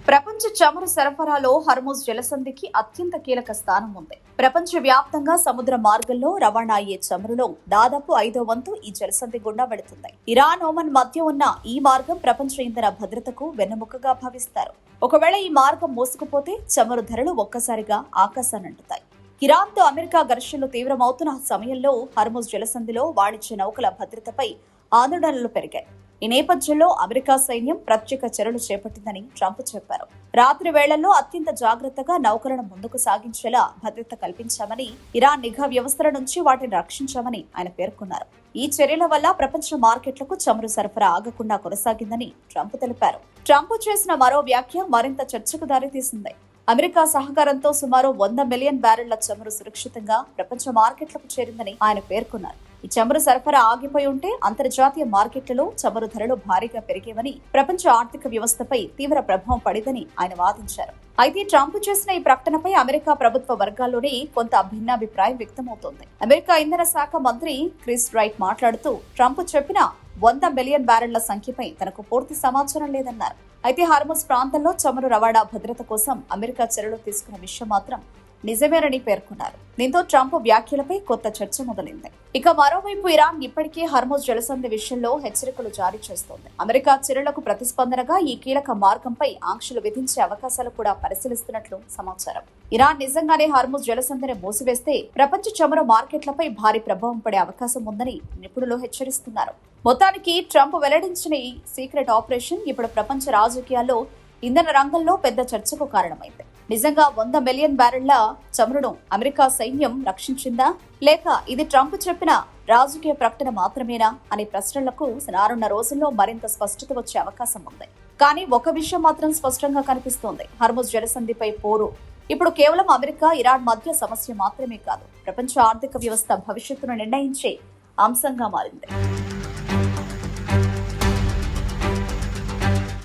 ప్రపంచ చమురు సరఫరాలో హర్ముజ్ జలసంధికి అత్యంత కీలక స్థానం ఉంది. ప్రపంచ వ్యాప్తంగా సముద్ర మార్గంలో రవాణా అయ్యే చమురులో దాదాపు 5వ వంతు ఈ జలసంధి గుండా వెళుతుంది. ఇరాన్, ఒమన్ మధ్య ఉన్న ఈ మార్గం ప్రపంచ ఇంధన భద్రతకు వెన్నెముకగా భావిస్తారు. ఒకవేళ ఈ మార్గం మూసుకుపోతే చమురు ధరలు ఒక్కసారిగా ఆకాశానంటుతాయి. ఇరాన్తో అమెరికా ఘర్షణలు తీవ్రమవుతున్న సమయంలో హర్ముజ్ జలసంధిలో వాణిజ్య నౌకల భద్రతపై ఆందోళనలు పెరిగాయి. ఈ నేపథ్యంలో అమెరికా సైన్యం ప్రత్యేక చర్యలు చేపట్టిందని ట్రంప్ చెప్పారు. రాత్రి వేళల్లో అత్యంత జాగ్రత్తగా నౌకలను ముందుకు సాగించేలా భద్రత కల్పించామని, ఇరాన్ నిఘా వ్యవస్థల నుంచి వాటిని రక్షించామని ఆయన పేర్కొన్నారు. ఈ చర్యల వల్ల ప్రపంచ మార్కెట్లకు చమురు సరఫరా ఆగకుండా కొనసాగిందని ట్రంప్ తెలిపారు. ట్రంప్ చేసిన మరో వ్యాఖ్య మరింత చర్చకు దారితీసింది. అమెరికా సహకారంతో సుమారు 100 మిలియన్ బ్యారెళ్ల చమురు సురక్షితంగా ప్రపంచ మార్కెట్లకు చేరిందని ఆయన పేర్కొన్నారు. ఈ చమురు సరఫరా ఆగిపోయి ఉంటే అంతర్జాతీయ మార్కెట్లలో చమురు ధరలు భారీగా పెరిగేవని, ప్రపంచ ఆర్థిక వ్యవస్థపై తీవ్ర ప్రభావం పడేదని ఆయన వాదించారు. అయితే ట్రంప్ చేసిన ఈ ప్రకటనపై అమెరికా ప్రభుత్వ వర్గాల్లోనే కొంత భిన్నాభిప్రాయం వ్యక్తమవుతోంది. అమెరికా ఇంధన శాఖ మంత్రి క్రిస్ రైట్ మాట్లాడుతూ, ట్రంప్ చెప్పిన 100 మిలియన్ బ్యారెళ్ల సంఖ్యపై తనకు పూర్తి సమాచారం లేదన్నారు. అయితే హార్ముజ్ ప్రాంతంలో చమురు రవాణా భద్రత కోసం అమెరికా చర్యలు తీసుకున్న విషయం మాత్రం నిజమేనని పేర్కొన్నారు. దీంతో ట్రంప్ వ్యాఖ్యలపై కొత్త చర్చ మొదలైంది. ఇక మరోవైపు ఇరాన్ ఇప్పటికే హర్ముజ్ జలసంధి విషయంలో హెచ్చరికలు జారీ చేస్తోంది. అమెరికా చర్యలకు ప్రతిస్పందనగా ఈ కీలక మార్గంపై ఆంక్షలు విధించే అవకాశాలు కూడా పరిశీలిస్తున్నట్లు సమాచారం. ఇరాన్ నిజంగానే హర్ముజ్ జలసంధిని మూసివేస్తే ప్రపంచ చమురు మార్కెట్లపై భారీ ప్రభావం పడే అవకాశం ఉందని నిపుణులు హెచ్చరిస్తున్నారు. మొత్తానికి ట్రంప్ వెల్లడించిన ఈ సీక్రెట్ ఆపరేషన్ ఇప్పుడు ప్రపంచ రాజకీయాల్లో ఇంధన రంగంలో పెద్ద చర్చకు కారణమైంది. నిజంగా 100 మిలియన్ బ్యారెళ్ల చమురును అమెరికా సైన్యం రక్షించిందా, లేక ఇది ట్రంప్ చెప్పిన రాజకీయ ప్రకటన మాత్రమేనా అనే ప్రశ్నలకు రానున్న రోజుల్లో మరింత స్పష్టత వచ్చే అవకాశం ఉంది. కానీ ఒక విషయం మాత్రం స్పష్టంగా కనిపిస్తోంది. హర్ముజ్ జలసంధిపై పోరు ఇప్పుడు కేవలం అమెరికా, ఇరాన్ మధ్య సమస్య మాత్రమే కాదు, ప్రపంచ ఆర్థిక వ్యవస్థ భవిష్యత్తును నిర్ణయించే అంశంగా మారింది.